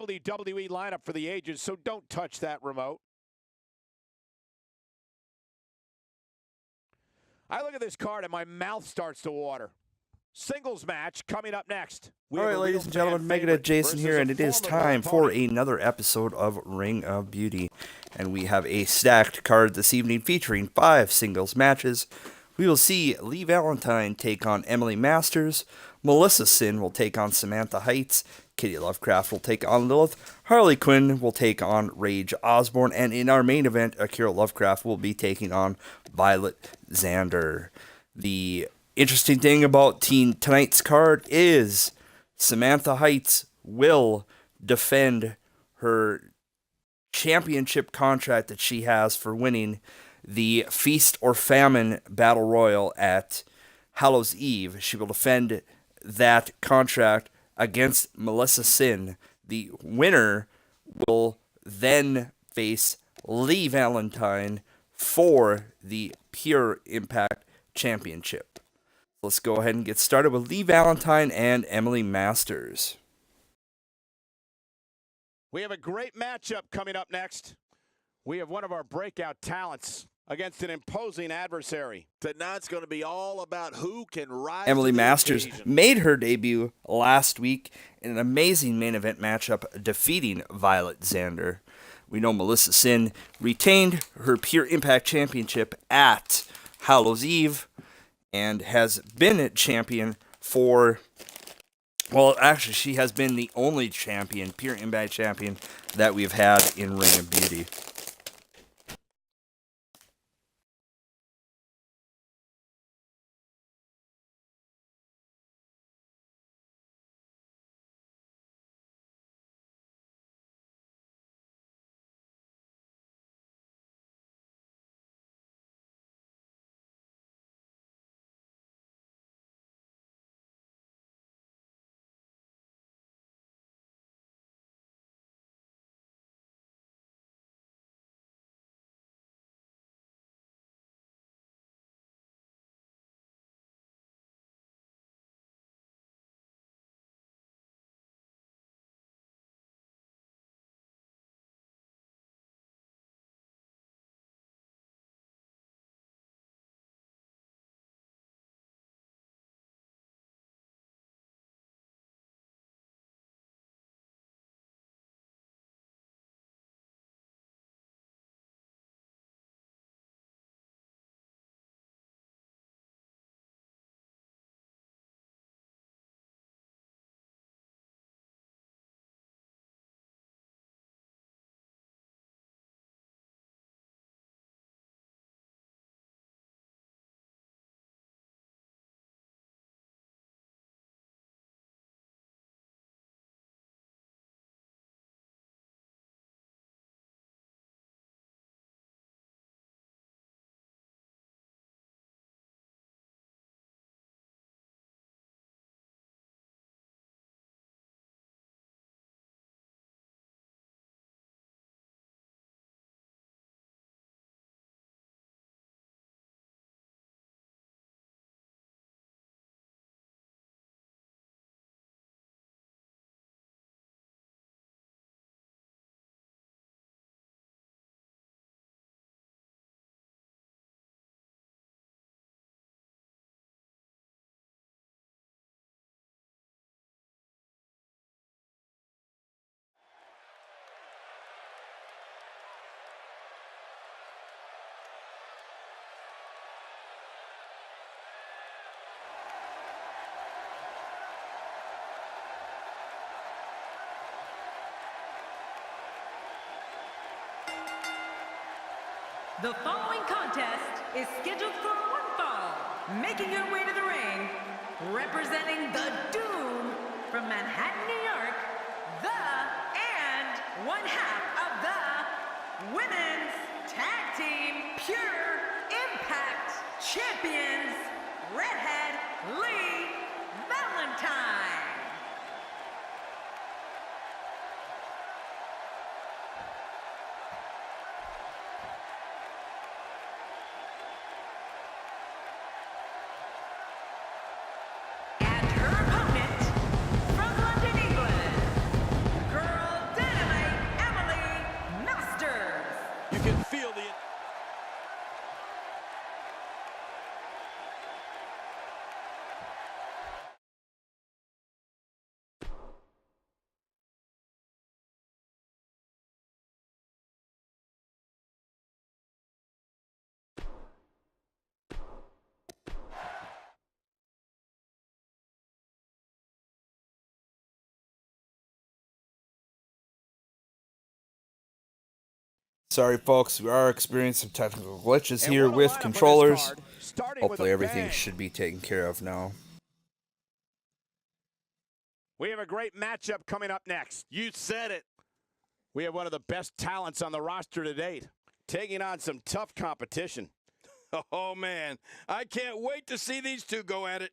WWE lineup for the ages, so don't touch that remote. I look at this card and my mouth starts to water. Singles match coming up next. All right, ladies and gentlemen, Megadeth Jason here, and it is time for another episode of Ring of Beauty. And we have a stacked card this evening featuring 5 singles matches. We will see Lee Valentine take on Emily Masters, Melissa Sin will take on Samantha Heights, Kitty Lovecraft will take on Lilith, Harley Quinn will take on Rage Osborne, and in our main event, Akira Lovecraft will be taking on Violet Xander. The interesting thing about tonight's card is Samantha Heights will defend her championship contract that she has for winning the Feast or Famine Battle Royal at Hallows Eve. She will defend that contract against Melissa Sin. The winner will then face Lee Valentine for the Pure Impact Championship. Let's go ahead and get started with Lee Valentine and Emily Masters. We have a great matchup coming up next. We have one of our breakout talents against an imposing adversary. Tonight's going to be all about who can rise. Emily Masters made her debut last week in an amazing main event matchup defeating Violet Xander. We know Melissa Sin retained her Pure Impact Championship at Hallows Eve and has been a champion for, well, actually, she has been the only champion, Pure Impact champion, that we've had in Ring of Beauty. The following contest is scheduled for one fall. Making her way to the ring, representing the Doom from Manhattan, New York, and one half of the Women's Tag Team Pure Impact Champions, Redhead Lee Valentine. And her opponent, from London, England, Girl Sorry, folks, we are experiencing some technical glitches And here what a with lineup for this controllers. card, starting with Hopefully a everything bang. should be taken care of now. We have a great matchup coming up next. You said it. We have one of the best talents on the roster to date, taking on some tough competition. Oh, man. I can't wait to see these two go at it.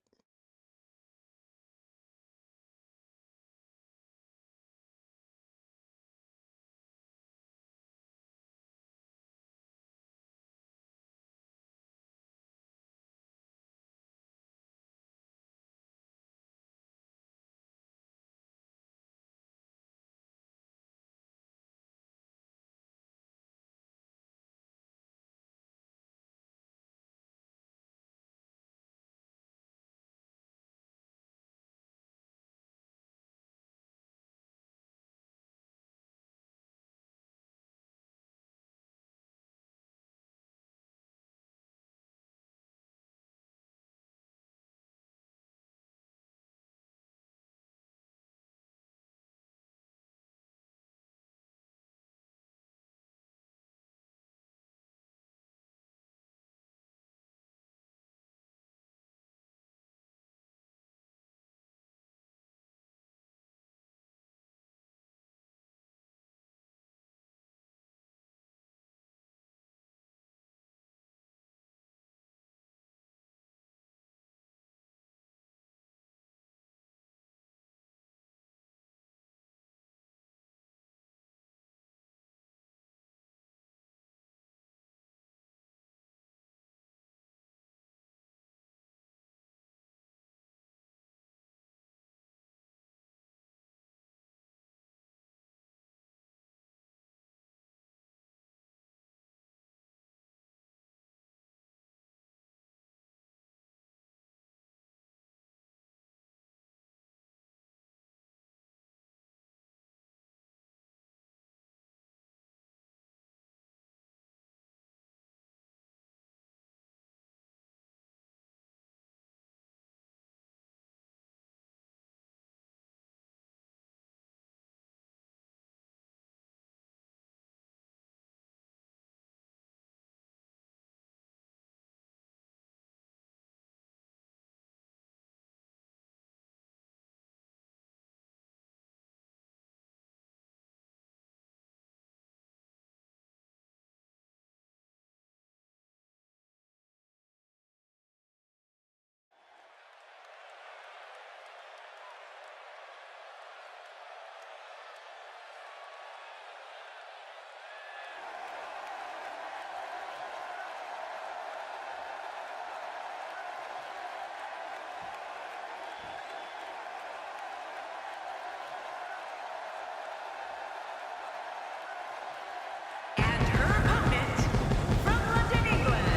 And her opponent, from London, England,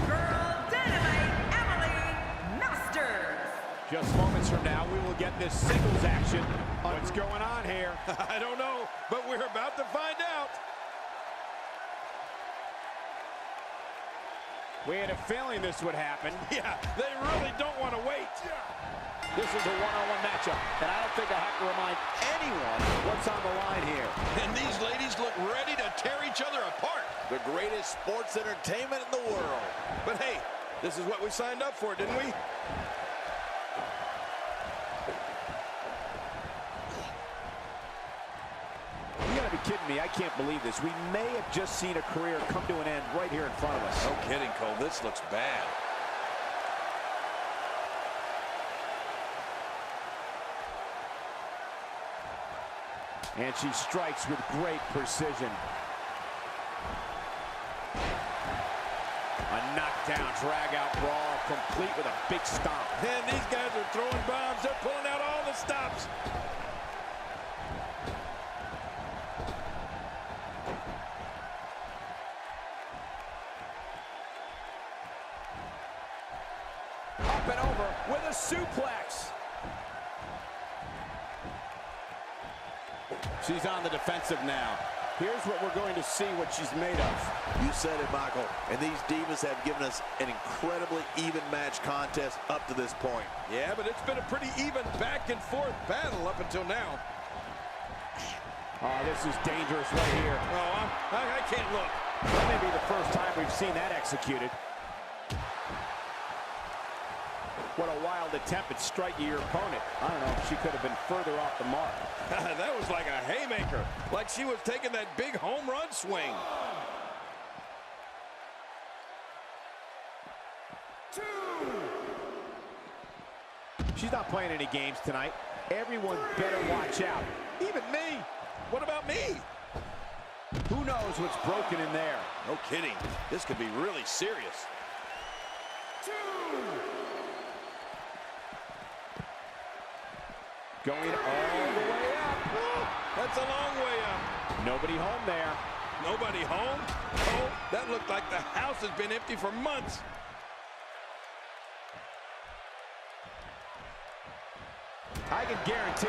Girl Dynamite Emily Masters. Just moments from now, we will get this singles action. What's going on here? I don't know, but we're about to find out. We had a feeling this would happen. Yeah, they really don't want to wait. This is a one-on-one matchup, and I don't think I have to remind anyone what's on the line here. And these ladies look ready to tear each other apart. The greatest sports entertainment in the world. But hey, this is what we signed up for, didn't we? You gotta be kidding me. I can't believe this. We may have just seen a career come to an end right here in front of us. No kidding, Cole. This looks bad. And she strikes with great precision. A knockdown, drag-out brawl, complete with a big stomp. And these guys are throwing bombs. They're pulling out all the stops. Up and over with a suplex. She's on the defensive now. Here's what we're going to see what she's made of. You said it, Michael. And these divas have given us an incredibly even match contest up to this point. Yeah, but it's been a pretty even back and forth battle up until now. Oh, this is dangerous right here. Oh, I can't look. That may be the first time we've seen that executed. What a wild attempt at striking your opponent. I don't know if she could have been further off the mark. That was like a haymaker, like she was taking that big home run swing. 2. She's not playing any games tonight. Everyone better watch out. Even me. What about me? Who knows what's broken in there? No kidding. This could be really serious. 2. Going all the way up. That's a long way up. Nobody home there. Nobody home? Oh, that looked like the house has been empty for months. I can guarantee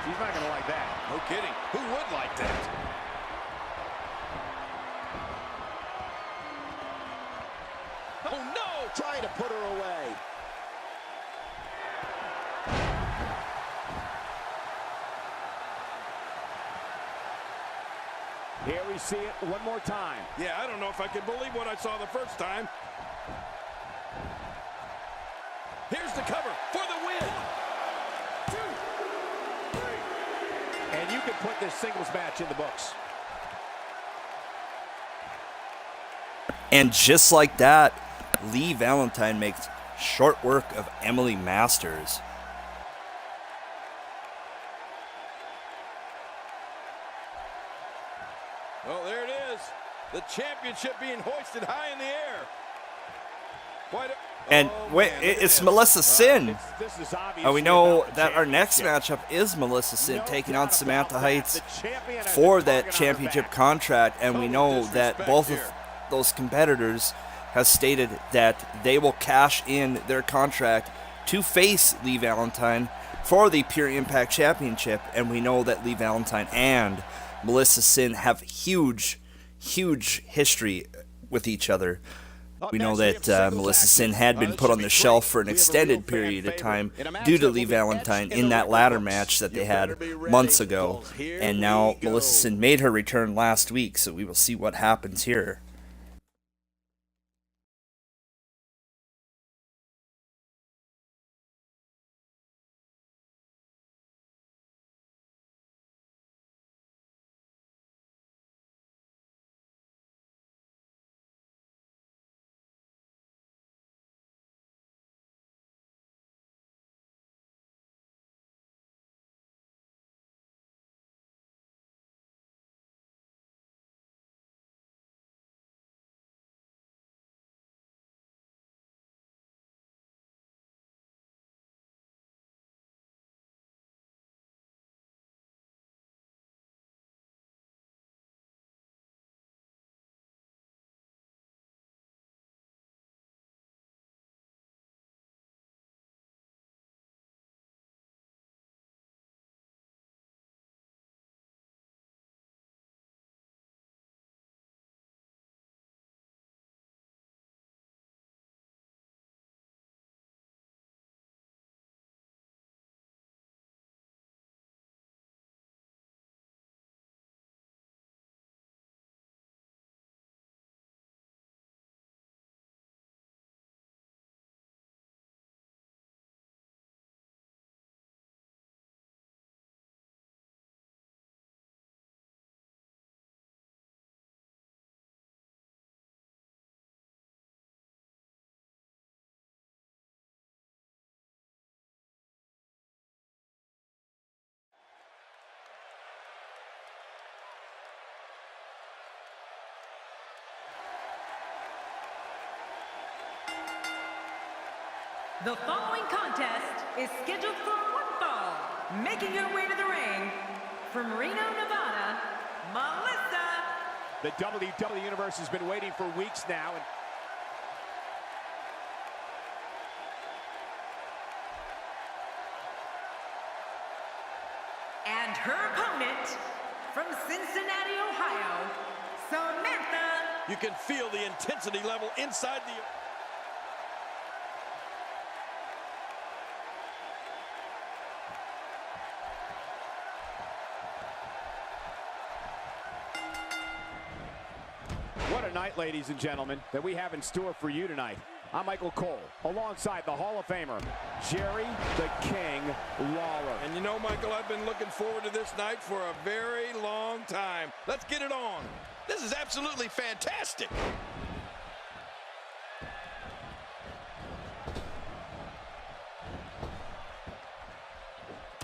she's not going to like that. No kidding. Who would like that? Oh, no! Trying to put her away. Here we see it one more time. Yeah, I don't know if I can believe what I saw the first time. Here's the cover for the win. 2, 3. And you can put this singles match in the books. And just like that, Lee Valentine makes short work of Emily Masters. Oh, there it is. The championship being hoisted high in the air. And wait, it's Melissa Sin. This is And we know that our next matchup is Melissa Sin taking on Samantha Heights for that championship contract. And we know that both of those competitors have stated that they will cash in their contract to face Lee Valentine for the Pure Impact Championship. And we know that Lee Valentine and Melissa Sin have huge history with each other. We know that Melissa Sin had been put on the shelf for an extended period of time due to Lee Valentine in that ladder match that they had months ago. And now Melissa Sin made her return last week, so we will see what happens here. The following contest is scheduled for one fall. Making her way to the ring from Reno, Nevada, Melissa. The WWE Universe has been waiting for weeks now. And her opponent from Cincinnati, Ohio, Samantha. You can feel the intensity level inside the... What a night, ladies and gentlemen, that we have in store for you tonight. I'm Michael Cole, alongside the Hall of Famer, Jerry the King Lawler. And you know, Michael, I've been looking forward to this night for a very long time. Let's get it on. This is absolutely fantastic.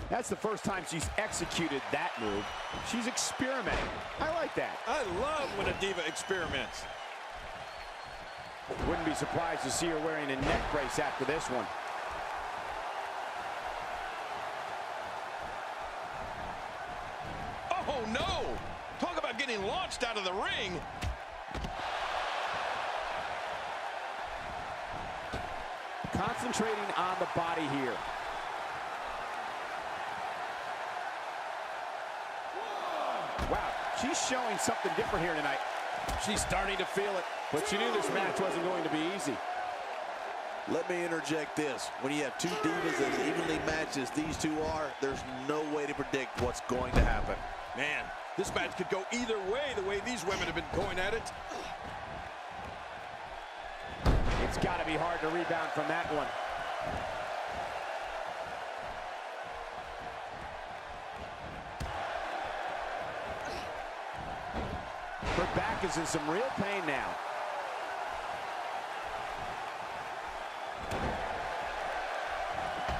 That's the first time she's executed that move. She's experimenting. I like that. I love when a diva experiments. Wouldn't be surprised to see her wearing a neck brace after this one. Oh, no! Talk about getting launched out of the ring. Concentrating on the body here. Wow, she's showing something different here tonight. She's starting to feel it, but she knew this match wasn't going to be easy. Let me interject this. When you have two divas as evenly matched as these two are, there's no way to predict what's going to happen. Man, this match could go either way, the way these women have been going at it. It's got to be hard to rebound from that one. Her back is in some real pain now.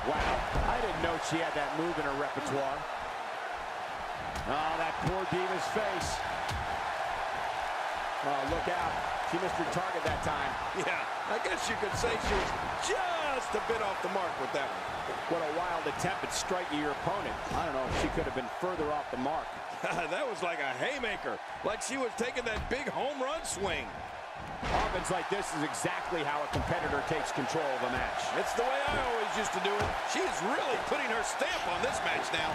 Wow, I didn't know she had that move in her repertoire. Oh, that poor diva's face. Oh, look out. She missed her target that time. Yeah, I guess you could say she was just a bit off the mark with that one. What a wild attempt at striking your opponent. I don't know if she could have been further off the mark. That was like a haymaker, like she was taking that big home run swing. Offense like this is exactly how a competitor takes control of a match. It's the way I always used to do it. She is really putting her stamp on this match now.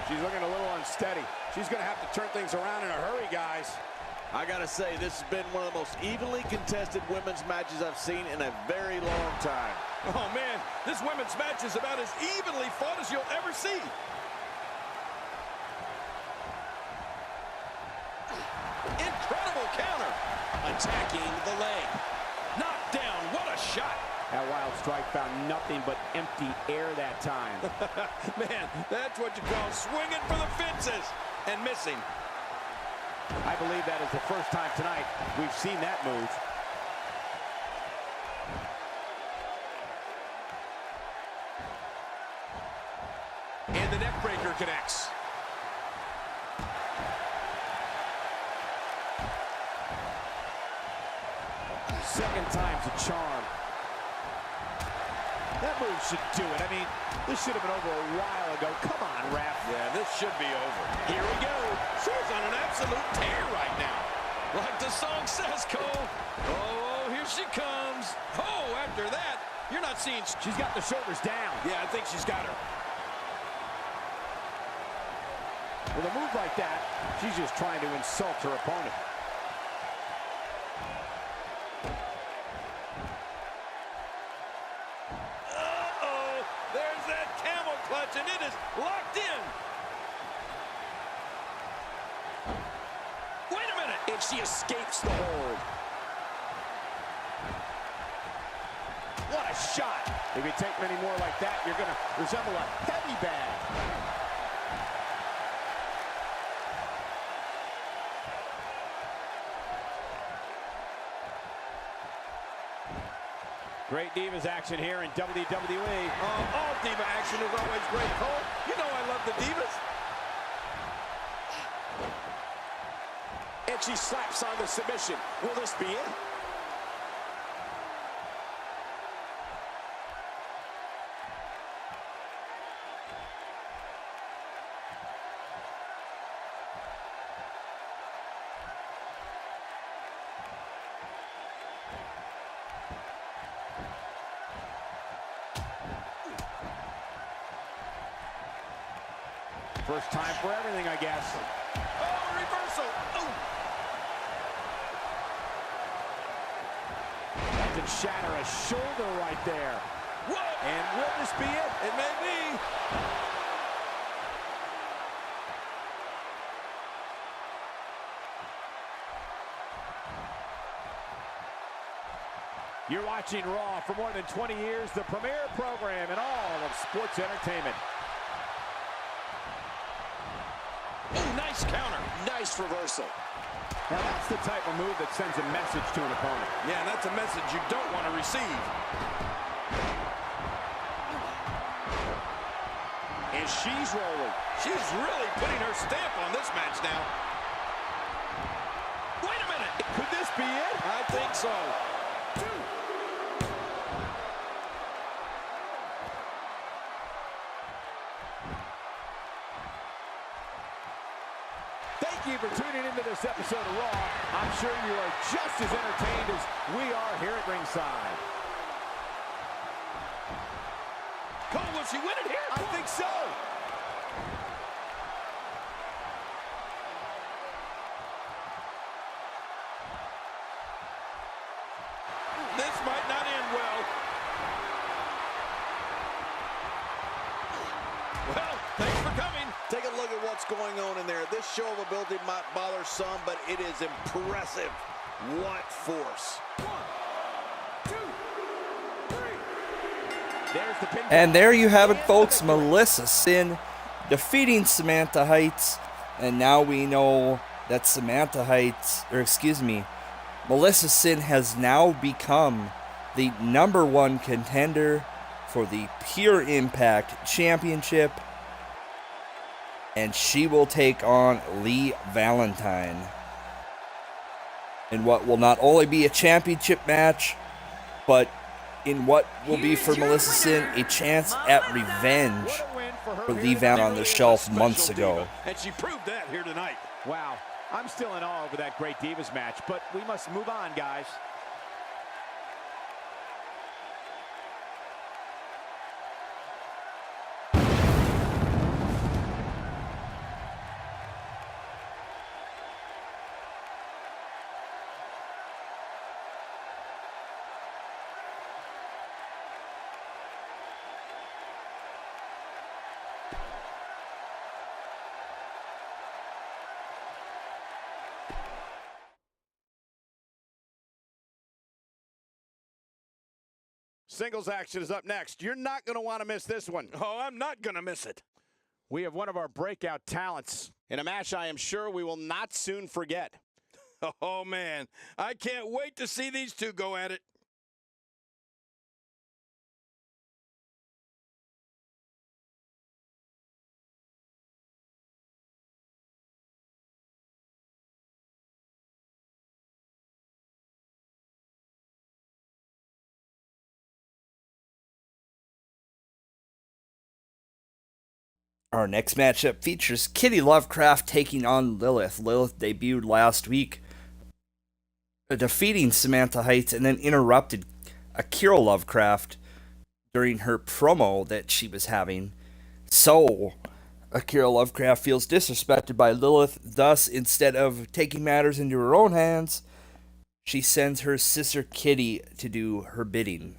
She's looking a little unsteady. She's going to have to turn things around in a hurry, guys. I gotta say, this has been one of the most evenly contested women's matches I've seen in a very long time. Oh man, this women's match is about as evenly fought as you'll ever see. Incredible counter. Attacking the leg. Knocked down, what a shot. That wild strike found nothing but empty air that time. Man, that's what you call swinging for the fences and missing. I believe that is the first time tonight we've seen that move. And the neck breaker connects. Second time's a charm. That move should do it. I mean, this should have been over a while ago. Come on, ref. Yeah, this should be over. Here we go. She's on an absolute tear right now. Like the song says, Cole. Oh, here she comes. Oh, after that, you're not seeing... She's got the shoulders down. Yeah, I think she's got her. With a move like that, she's just trying to insult her opponent. Uh-oh, there's that camel clutch, and it is locked in. Wait a minute. And she escapes the hold. What a shot. If you take many more like that, you're going to resemble a heavy bag. Great Divas action here in WWE. All Diva action is always great, Cole. You know I love the Divas. And she slaps on the submission. Will this be it? First time for everything, I guess. Oh, reversal. Oh. That could shatter a shoulder right there. What? And will this be it? It may be. You're watching Raw. For more than 20 years, the premier program in all of sports entertainment. Oh, nice counter. Nice reversal. Now that's the type of move that sends a message to an opponent. Yeah, and that's a message you don't want to receive. And she's rolling. She's really putting her stamp on this match now. Wait a minute. Could this be it? I think so. Thank you for tuning into this episode of Raw. I'm sure you are just as entertained as we are here at ringside. Cole, will she win it here? I think so. This might not end well. Well, thanks for coming. Take a look at what's going on in there. This show of ability might bother some, but it is impressive. What force. There's the pin. And there you have it, folks. Melissa Sin defeating Samantha Heights. And now we know that Melissa Sin has now become the #1 contender for the Pure Impact Championship. And she will take on Lee Valentine in what will not only be a championship match, but in what will be for Melissa Sin a chance at revenge for Lee Valentine on the shelf months ago. And she proved that here tonight. Wow. I'm still in awe over that great Divas match, but we must move on, guys. Singles action is up next. You're not going to want to miss this one. Oh, I'm not going to miss it. We have one of our breakout talents in a match I am sure we will not soon forget. Oh, man. I can't wait to see these two go at it. Our next matchup features Kitty Lovecraft taking on Lilith. Lilith debuted last week, defeating Samantha Heights, and then interrupted Akira Lovecraft during her promo that she was having. So, Akira Lovecraft feels disrespected by Lilith. Thus, instead of taking matters into her own hands, she sends her sister Kitty to do her bidding.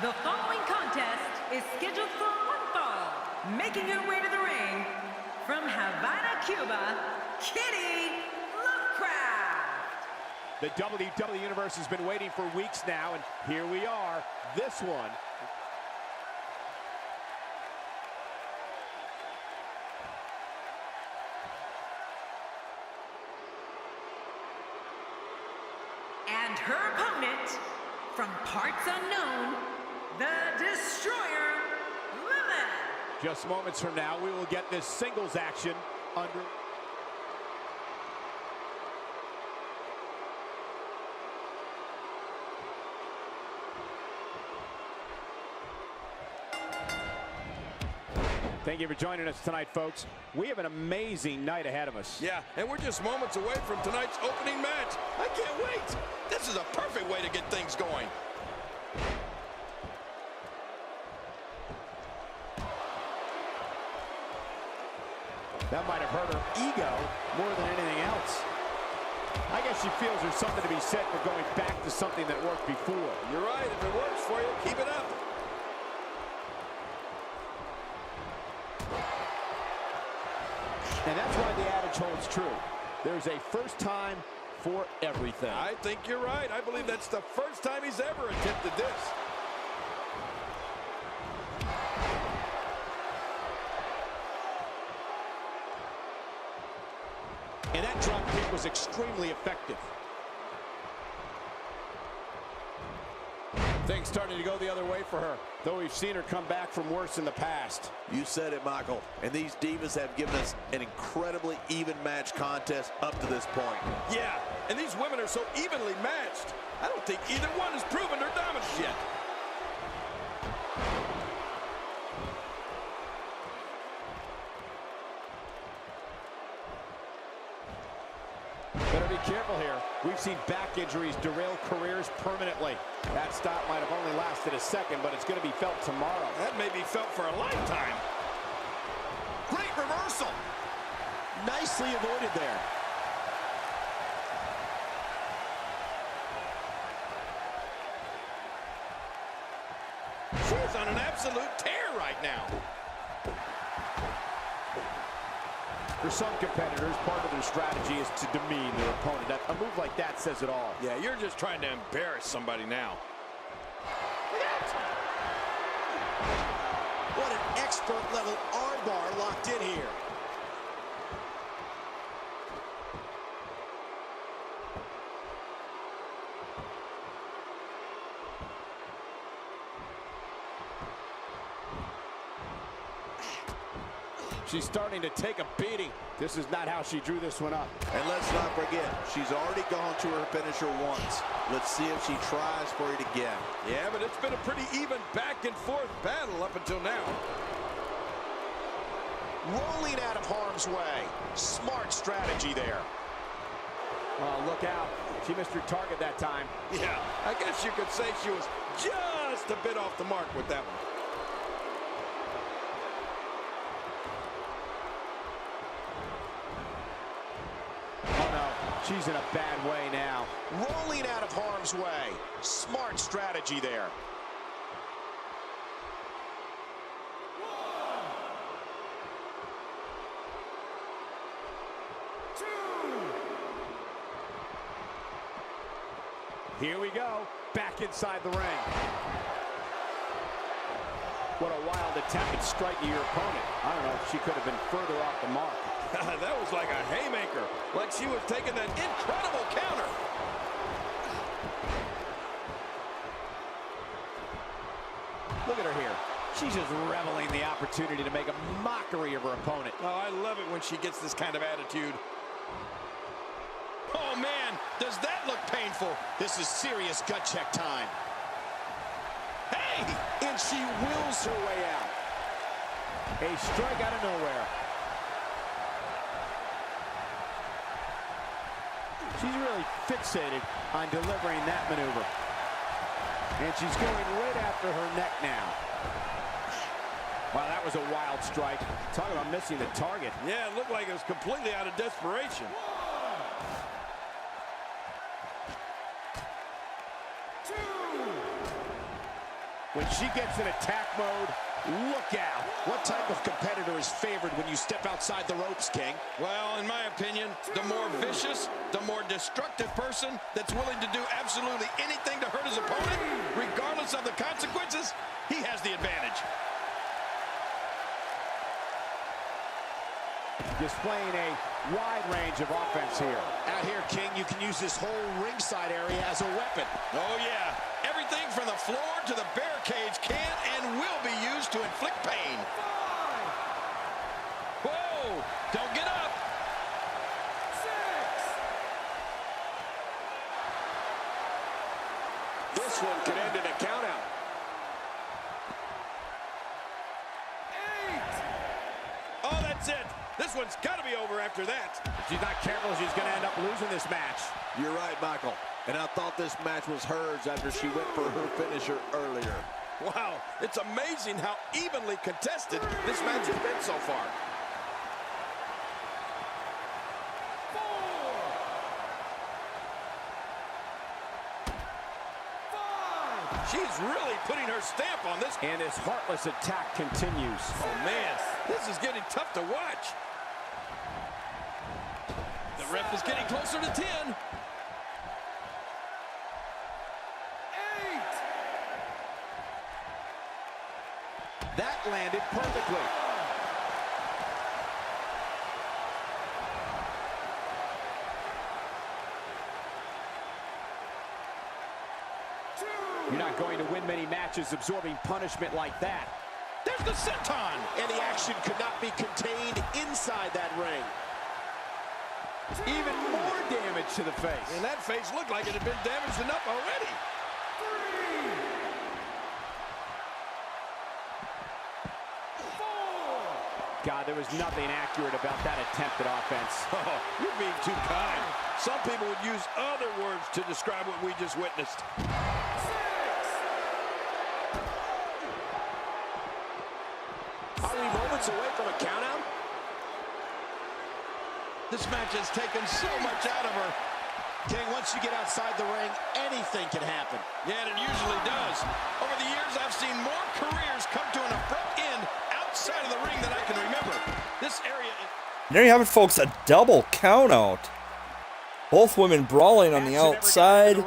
The following contest is scheduled for one fall. Making her way to the ring from Havana, Cuba, Kitty Lovecraft. The WWE Universe has been waiting for weeks now, and here we are. This one. And her opponent, from parts unknown, the Destroyer, Lilith. Just moments from now, we will get this singles action under... Thank you for joining us tonight, folks. We have an amazing night ahead of us. Yeah, and we're just moments away from tonight's opening match. I can't wait. This is a perfect way to get things going. That might have hurt her ego more than anything else. I guess she feels there's something to be said for going back to something that worked before. You're right. If it works for you, keep it up. And that's why the adage holds true. There's a first time for everything. I think you're right. I believe that's the first time he's ever attempted this. And that drop kick was extremely effective. Things starting to go the other way for her, though we've seen her come back from worse in the past. You said it, Michael. And these divas have given us an incredibly even match contest up to this point. Yeah, and these women are so evenly matched. I don't think either one has proven their dominance yet. Better be careful here. We've seen back injuries derail careers permanently. That stop might have only lasted a second, but it's going to be felt tomorrow. That may be felt for a lifetime. Great reversal. Nicely avoided there. She's on an absolute tear right now. For some competitors, part of their strategy is to demean their opponent. A move like that says it all. Yeah, you're just trying to embarrass somebody now. What an expert level armbar locked in here. She's starting to take a beating. This is not how she drew this one up. And let's not forget, she's already gone to her finisher once. Let's see if she tries for it again. Yeah, but it's been a pretty even back and forth battle up until now. Rolling out of harm's way. Smart strategy there. Oh, look out. She missed her target that time. Yeah, I guess you could say she was just a bit off the mark with that one. She's in a bad way now. Rolling out of harm's way. Smart strategy there. Here we go. Back inside the ring. What a wild attempt at striking your opponent. I don't know if she could have been further off the mark. That was like a haymaker, like she was taking that incredible counter. Look at her here. She's just reveling the opportunity to make a mockery of her opponent. Oh, I love it when she gets this kind of attitude. Oh, man, does that look painful? This is serious gut check time. Hey! And she wills her way out. A strike out of nowhere. She's really fixated on delivering that maneuver. And she's going right after her neck now. Wow, that was a wild strike. Talk about missing the target. Yeah, it looked like it was completely out of desperation. When she gets in attack mode, look out. What type of competitor is favored when you step outside the ropes, King? Well, in my opinion, the more vicious, the more destructive person that's willing to do absolutely anything to hurt his opponent, regardless of the consequences, he has the advantage. Displaying a wide range of offense here. Out here, King, you can use this whole ringside area as a weapon. Oh, yeah. Everything from the floor to the barricades can and will be used to inflict pain. Whoa! Don't get up! 6. This one could end in a countout. 8. Oh, that's it. This one's got to be over after that. If she's not careful, she's going to end up losing this match. You're right, Michael. And I thought this match was hers after she went for her finisher earlier. Wow, it's amazing how evenly contested this match has been so far. 4. 5. She's really putting her stamp on this. And this heartless attack continues. Oh, man, this is getting tough to watch. The ref is getting closer to 10. 8. That landed perfectly. You're not going to win many matches absorbing punishment like that. There's the senton. And the action could not be contained inside that ring. Even more damage to the face. And that face looked like it had been damaged enough already. 3. 4. God, there was nothing accurate about that attempt at offense. Oh, you're being too kind. Some people would use other words to describe what we just witnessed. 6. Are we moments away from a countout? This match has taken so much out of her. King, once you get outside the ring, anything can happen. Yeah, and it usually does. Over the years, I've seen more careers come to an abrupt end outside of the ring than I can remember. This area is... There you have it, folks. A double count out. Both women brawling on the outside.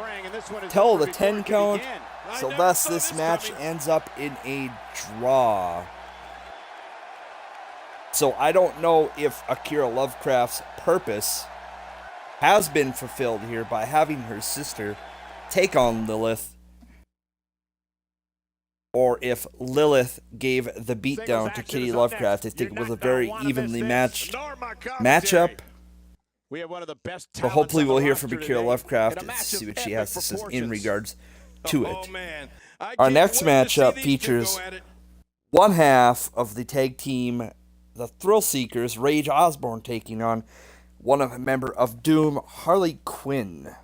Till the 10 count. So thus this match ends up in a draw. So I don't know if Akira Lovecraft's purpose has been fulfilled here by having her sister take on Lilith, or if Lilith gave the beatdown to Kitty Lovecraft. I think it was a very evenly matched matchup. We have one of the best But hopefully we'll hear from Akira Lovecraft and see what she has to say in regards to it. Our next matchup features one half of the tag team, the Thrill Seekers, Rage Osborne, taking on a member of Doom, Harley Quinn.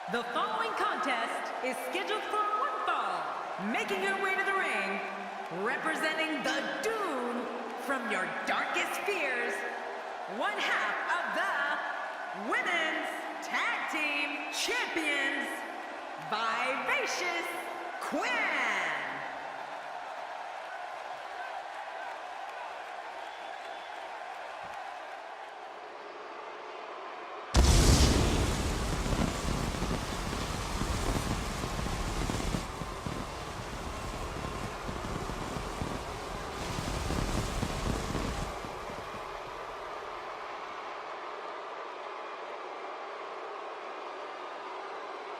The following contest is scheduled for one fall. Making her way to the ring, representing the Doom from your darkest fears, one half of the Women's Tag Team Champions, Vivacious Quinn.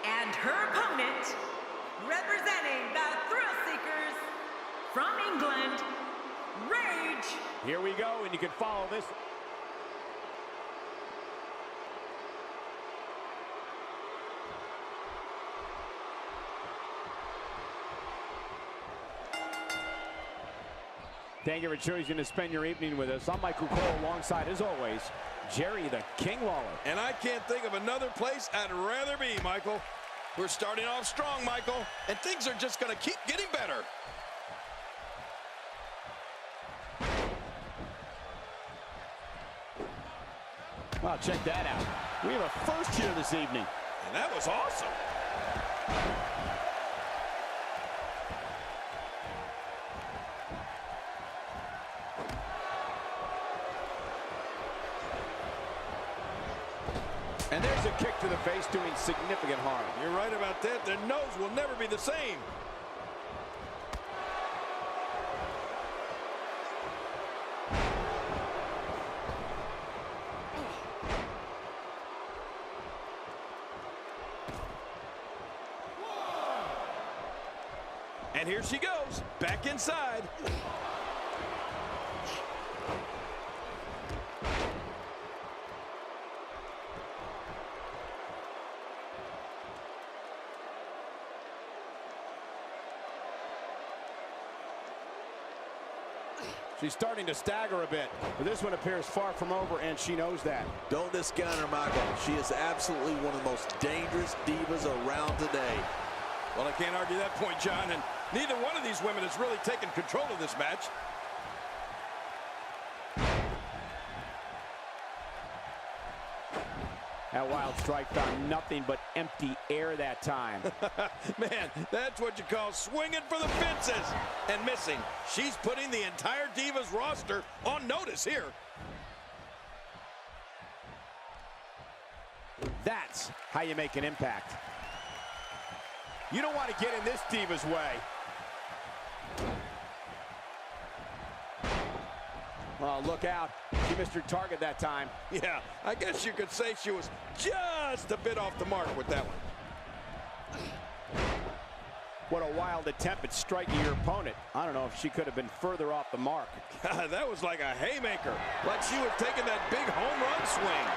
And her opponent, representing the Thrill Seekers from England, Rage. Here we go, and you can follow this. Thank you for choosing to spend your evening with us. I'm Michael Cole, alongside, as always, Jerry the King Lawler. And I can't think of another place I'd rather be, Michael. We're starting off strong, Michael, and things are just going to keep getting better. Well, check that out. We have a first here this evening. And that was awesome. And there's a kick to the face doing significant harm. You're right about that. Their nose will never be the same. And here she goes, back inside. She's starting to stagger a bit, but this one appears far from over, and she knows that. Don't discount her, Michael. She is absolutely one of the most dangerous divas around today. Well, I can't argue that point, John, and neither one of these women has really taken control of this match. That wild strike found nothing but empty air that time. Man, that's what you call swinging for the fences and missing. She's putting the entire Divas roster on notice here. That's how you make an impact. You don't want to get in this Diva's way. Oh, look out. She missed her target that time. Yeah, I guess you could say she was just a bit off the mark with that one. What a wild attempt at striking your opponent. I don't know if she could have been further off the mark. God, that was like a haymaker, like she was taking that big home run swing.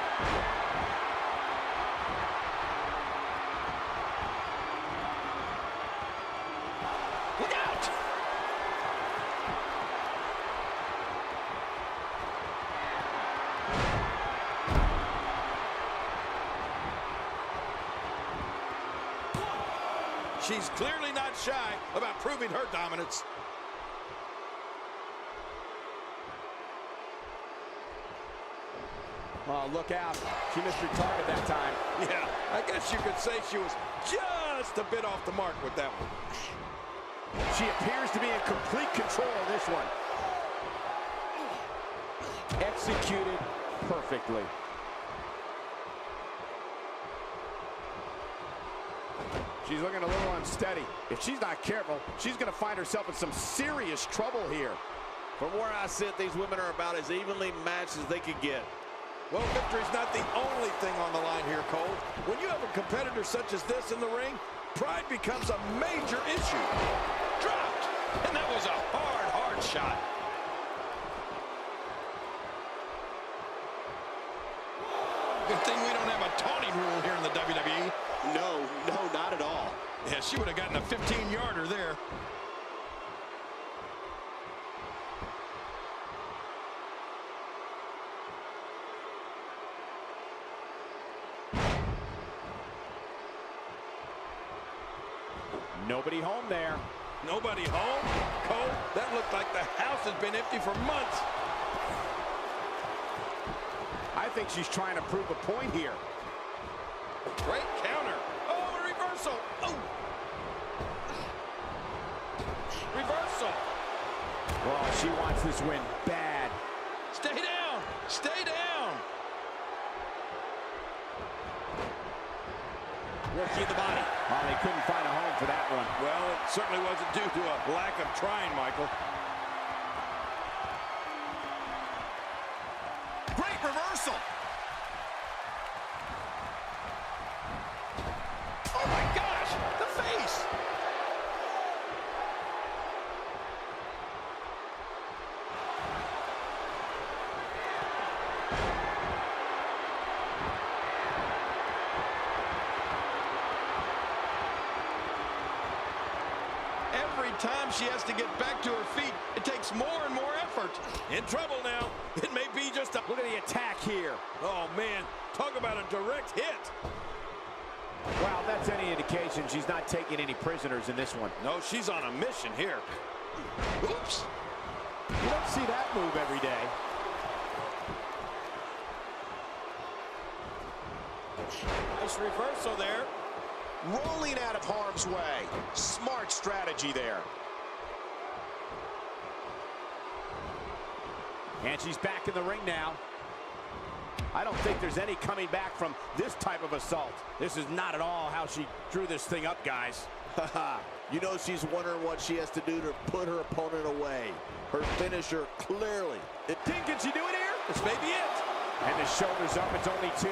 Look out! She's clearly not shy about proving her dominance. Oh, look out. She missed her target that time. Yeah, I guess you could say she was just a bit off the mark with that one. She appears to be in complete control of this one. Executed perfectly. She's looking a little unsteady. If she's not careful, she's going to find herself in some serious trouble here. From where I sit, these women are about as evenly matched as they could get. Well, victory's not the only thing on the line here, Cole. When you have a competitor such as this in the ring, pride becomes a major issue. Dropped! And that was a hard shot. Good thing we don't have a taunting rule here in the WWE. No, not at all. Yeah, she would have gotten a 15-yarder there. Nobody home there. Nobody home? Cole, that looked like the house has been empty for months. I think she's trying to prove a point here. Great counter. Oh, a reversal. Oh. Reversal. Well, she wants this win bad. Stay down. Stay down. Working the body. Well, they couldn't find a home for that one. Well, it certainly wasn't due to a lack of trying, Michael. Great reversal. Oh, my gosh. The face. Every time she has to get back to her feet, it takes more and more effort. In trouble now. It may be just a... Look at the attack here. Oh, man. Talk about a direct hit. Wow, that's any indication she's not taking any prisoners in this one. No, she's on a mission here. Oops. You don't see that move every day. Nice reversal there. Rolling out of harm's way. Smart strategy there. And she's back in the ring now. I don't think there's any coming back from this type of assault. This is not at all how she drew this thing up, guys. You know she's wondering what she has to do to put her opponent away. Her finisher, clearly. Can she do it here? This may be it. And the shoulders up, it's only 2.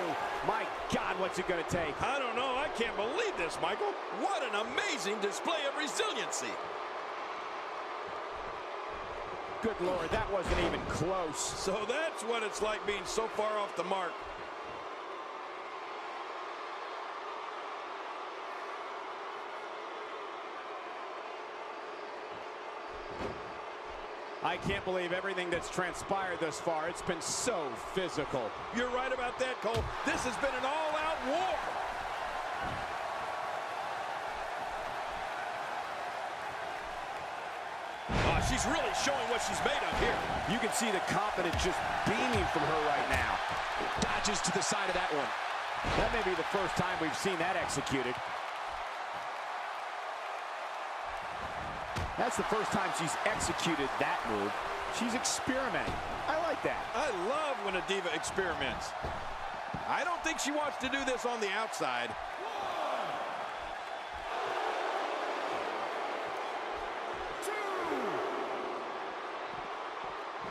My God, what's it gonna take? I don't know. I can't believe this, Michael. What an amazing display of resiliency. Good Lord, that wasn't even close. So that's what it's like being so far off the mark. I can't believe everything that's transpired thus far. It's been so physical. You're right about that, Cole. This has been an all-out war. She's really showing what she's made of here. You can see the confidence just beaming from her right now. Dodges to the side of that one. That may be the first time we've seen that executed. That's the first time she's executed that move. She's experimenting. I like that. I love when a diva experiments. I don't think she wants to do this on the outside.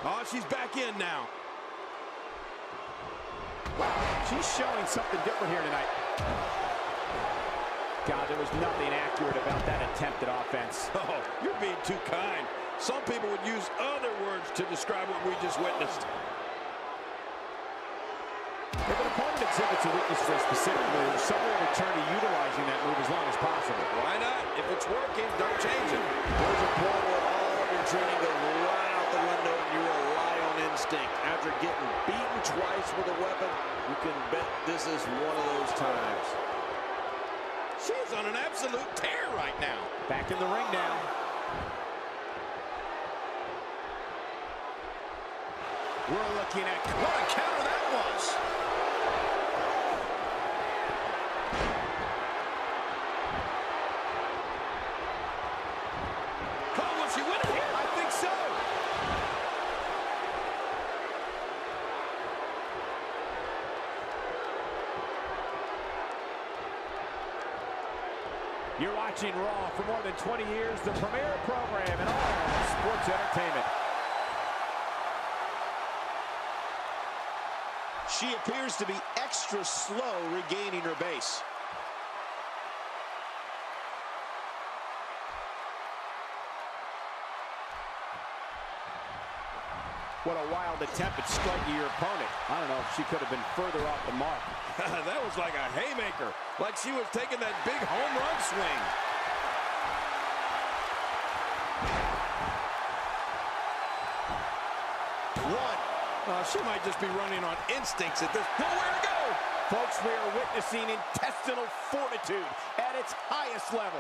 Oh, she's back in now. Wow, she's showing something different here tonight. God, there was nothing accurate about that attempted offense. Oh, you're being too kind. Some people would use other words to describe what we just witnessed. If an opponent exhibits a weakness for a specific move, some will return to utilizing that move as long as possible. Why not? If it's working, don't change it. There's a point where all of your training goes right out the window and you rely on instinct. After getting beaten twice with a weapon, you can bet this is one of those times. She's on an absolute tear right now. Back in the ring now. We're looking at What a counter that was. Cole, will she win it here? I think so. You're watching Raw. For more than 20 years, the premier program in all sports entertainment. She appears to be extra slow regaining her base. What a wild attempt at striking your opponent. I don't know if she could have been further off the mark. That was like a haymaker. Like she was taking that big home run swing. She might just be running on instincts at this. Nowhere to go. Folks, we are witnessing intestinal fortitude at its highest level.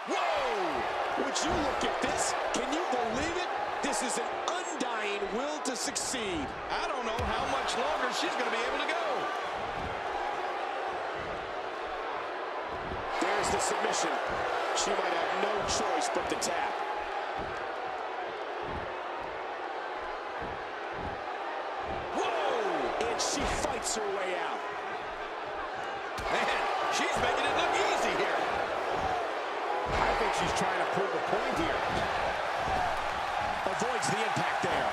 Whoa! Would you look at this? Can you believe it? This is an undying will to succeed. I don't know how much longer she's going to be able to go. There's the submission. She might have no choice but to tap. Whoa! And she fights her way out. Man, she's making it look easy here. I think she's trying to prove a point here. Avoids the impact there.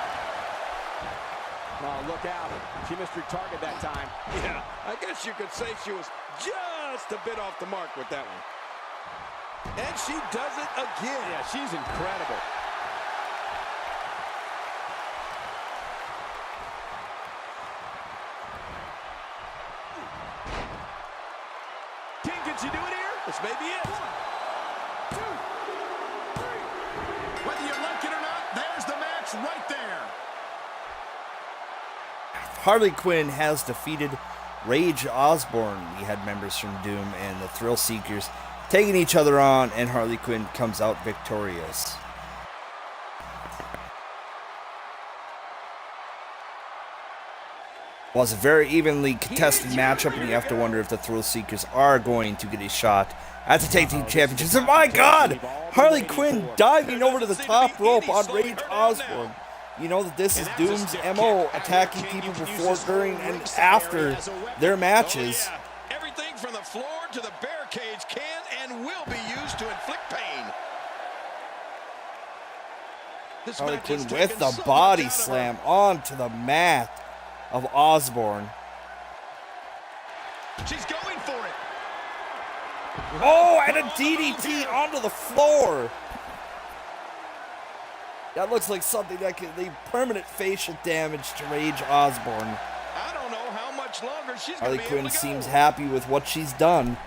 Oh, look out. She missed her target that time. Yeah, I guess you could say she was just a bit off the mark with that one. And she does it again. Yeah, she's incredible. Can she do it here? This may be it. 1, 2, 3. Whether you like it or not, there's the match right there. Harley Quinn has defeated Rage Osborne. We had members from Doom and the Thrill Seekers taking each other on, and Harley Quinn comes out victorious. Was a very evenly contested matchup, and you have to wonder if the Thrill Seekers are going to get a shot at the Tag Team Championships. And my God, Harley Quinn diving over to the top rope on Rage Osborne. You know that this is Doom's MO, attacking people before, during, and after their matches. Oh, yeah. Everything from the floor to the barricades can and will be used to inflict pain. This Harley match Quinn has with taken the so body much out of her. slam onto the mat of Osborne. She's going for it. Oh, and a DDT onto the floor. That looks like something that could leave permanent facial damage to Rage Osborne. I don't know how much longer she's going Harley to be Quinn able to go. seems happy with what she's done.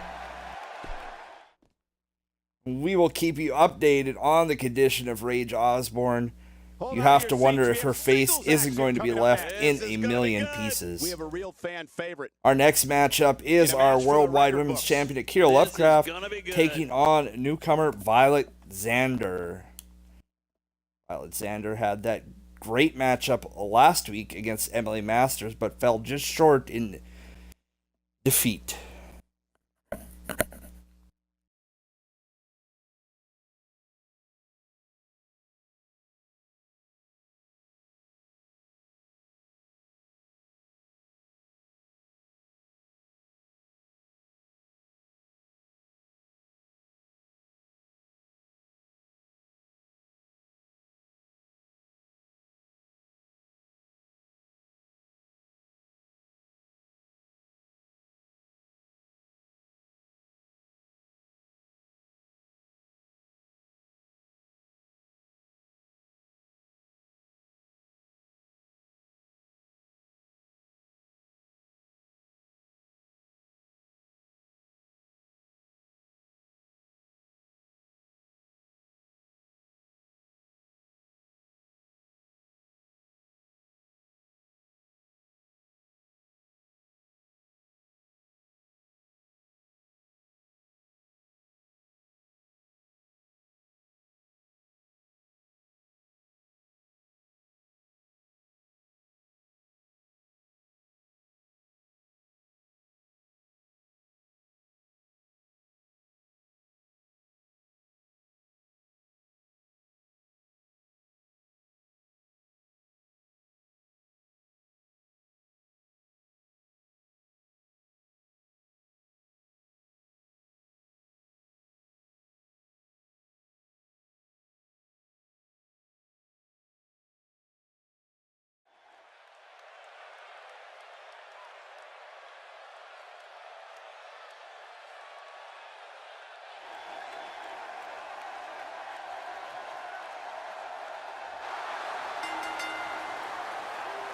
We will keep you updated on the condition of Rage Osborne. Hold You on have to to your wonder seats. if We her have face singles isn't action going to be coming up left next. in This is a gonna be million good. We pieces. have a real fan favorite. Our next matchup is In a our match for the Worldwide record Women's books. Champion Akira This is Lovecraft gonna be good. taking on newcomer Violet Xander. Violet Xander had that great matchup last week against Emily Masters, but fell just short in defeat.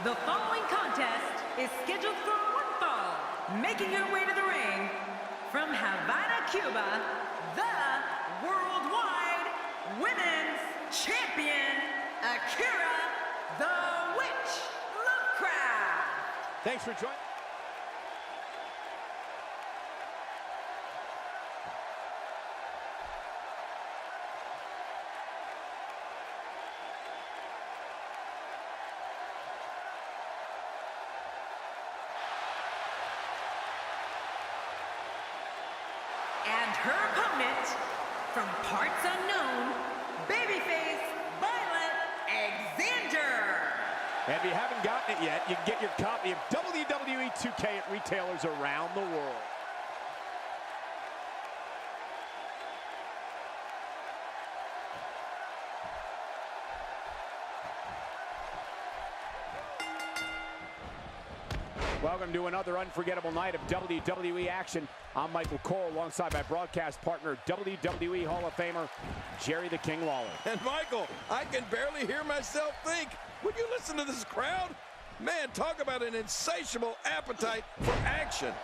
The following contest is scheduled for one fall. Making her way to the ring from Havana, Cuba, the Worldwide Women's Champion, Akira the Witch Lovecraft. Thanks for joining. her opponent, from parts unknown, babyface Violet Alexander. And if you haven't gotten it yet, you can get your copy of WWE 2K at retailers around the world. Welcome to another unforgettable night of WWE action. I'm Michael Cole alongside my broadcast partner, WWE Hall of Famer, Jerry the King Lawler. And Michael, I can barely hear myself think. Would you listen to this crowd? Man, talk about an insatiable appetite for action.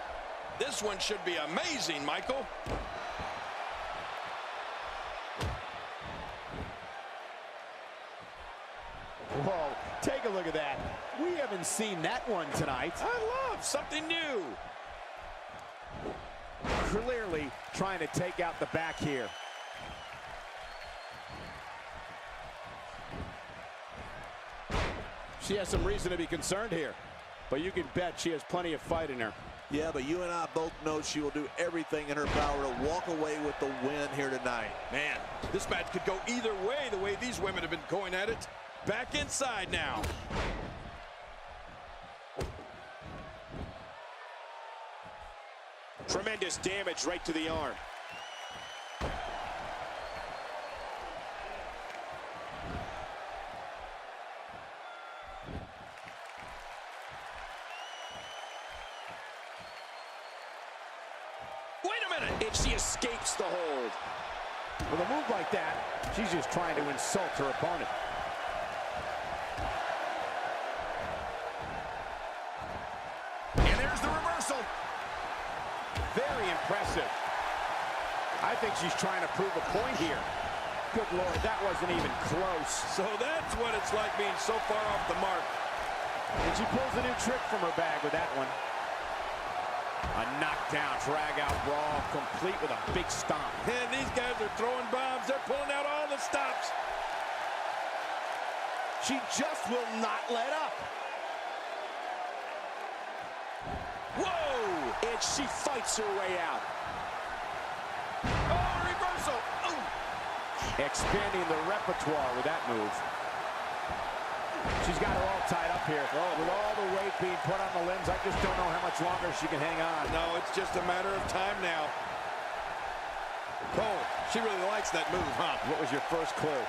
This one should be amazing, Michael. Whoa, take a look at that. We haven't seen that one tonight. I love something new. Clearly trying to take out the back here. She has some reason to be concerned here, but you can bet she has plenty of fight in her. Yeah, but you and I both know she will do everything in her power to walk away with the win here tonight. Man, this match could go either way the way these women have been going at it. Back inside now. Tremendous damage right to the arm. Wait a minute! And she escapes the hold. With a move like that, she's just trying to insult her opponent. And there's the reversal. Very impressive. I think she's trying to prove a point here. Good Lord, that wasn't even close. So that's what it's like being so far off the mark. And she pulls a new trick from her bag with that one. A knockdown, drag-out brawl, complete with a big stomp. And these guys are throwing bombs. They're pulling out all the stops. She just will not let up. Whoa! And she fights her way out. Oh, reversal. Oh. Expanding the repertoire with that move. She's got her all tied up here. Oh, with all the weight being put on the limbs, I just don't know how much longer she can hang on. No, it's just a matter of time now. Oh, she really likes that move, huh? What was your first clue?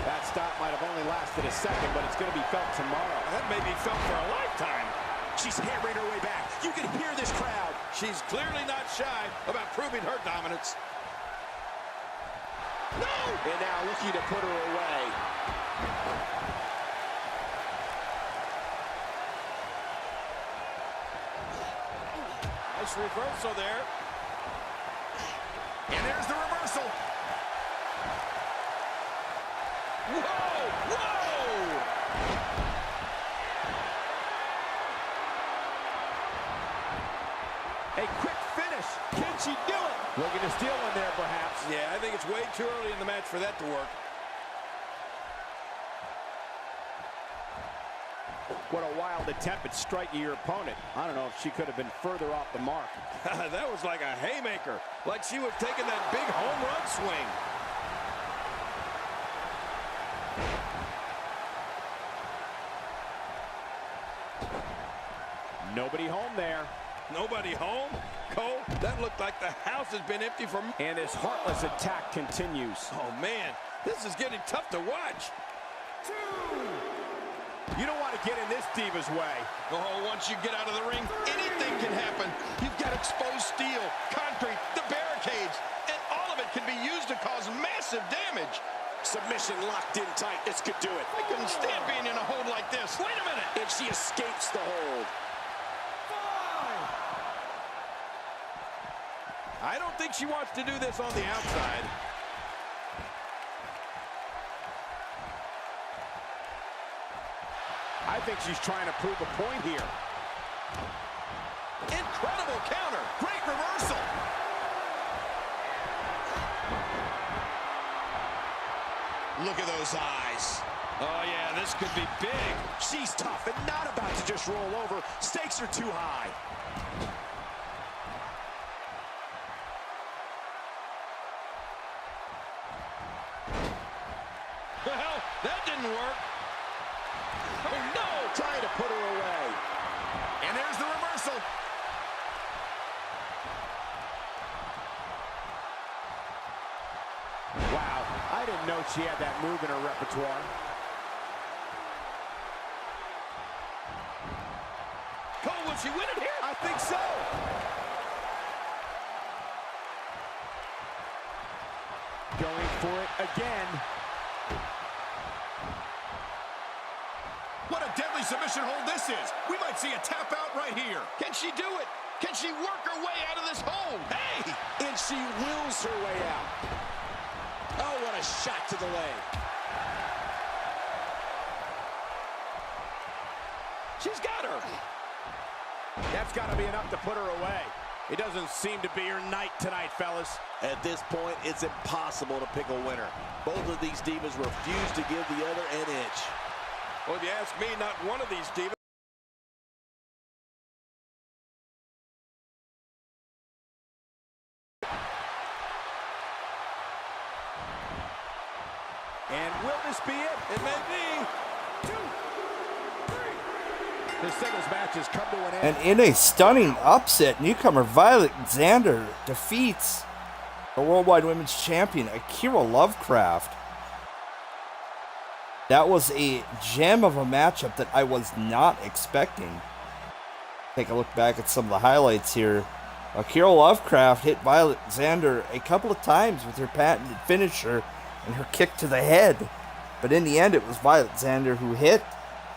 That stop might have only lasted a second, but it's going to be felt tomorrow. That may be felt for a lifetime. She's hammering her way back. You can hear this crowd. She's clearly not shy about proving her dominance. No! And now looking to put her away. Nice reversal there. And there's the reversal. Whoa! Whoa! A quick finish. Can she do it? Looking to steal one there, perhaps. Yeah, I think it's way too early in the match for that to work. What a wild attempt at striking your opponent. I don't know if she could have been further off the mark. That was like a haymaker. Like she was taking that big home run swing. Nobody home there. Nobody home? Cole, that looked like the house has been empty for... And this heartless attack continues. Oh, man, this is getting tough to watch. You don't want to get in this diva's way. Oh, once you get out of the ring, anything can happen. You've got exposed steel, concrete, the barricades, and all of it can be used to cause massive damage. Submission locked in tight. This could do it. I couldn't stand being in a hold like this. Wait a minute. And she escapes the hold. I don't think she wants to do this on the outside. I think she's trying to prove a point here. Incredible counter. Great reversal. Look at those eyes. Oh, yeah, this could be big. She's tough and not about to just roll over. Stakes are too high. That didn't work. Oh, no. Trying to put her away. And there's the reversal. Wow, I didn't know she had that move in her repertoire. Cole, will she win it here? I think so. Going for it again. What a deadly submission hold this is. We might see a tap out right here. Can she do it? Can she work her way out of this hold? Hey! And she wills her way out. Oh, what a shot to the leg. She's got her. That's got to be enough to put her away. It doesn't seem to be her night tonight, fellas. At this point, it's impossible to pick a winner. Both of these divas refuse to give the other an inch. Well, if you ask me, not one of these divas. And will this be it? It may be. 2, 3. The singles match has come to an end. And in a stunning upset, newcomer Violet Xander defeats the Worldwide Women's Champion, Akira Lovecraft. That was a gem of a matchup that I was not expecting. Take a look back at some of the highlights here. Akira Lovecraft hit Violet Xander a couple of times with her patented finisher and her kick to the head. But in the end, it was Violet Xander who hit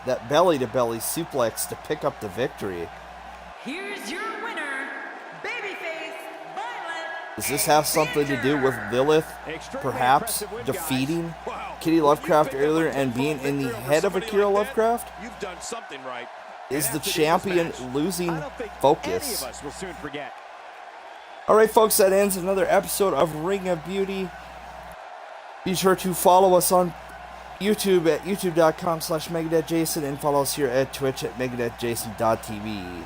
that belly-to-belly suplex to pick up the victory. Here's your winner, babyface Violet. Does this have something to do with Lilith perhaps defeating Kitty Lovecraft earlier and being in the head of Akira Lovecraft? You've done something right. Is the champion losing focus? Any of us will soon forget. Alright folks, that ends another episode of Ring of Beauty. Be sure to follow us on YouTube at youtube.com/MegadethJason and follow us here at Twitch at MegadethJason.tv.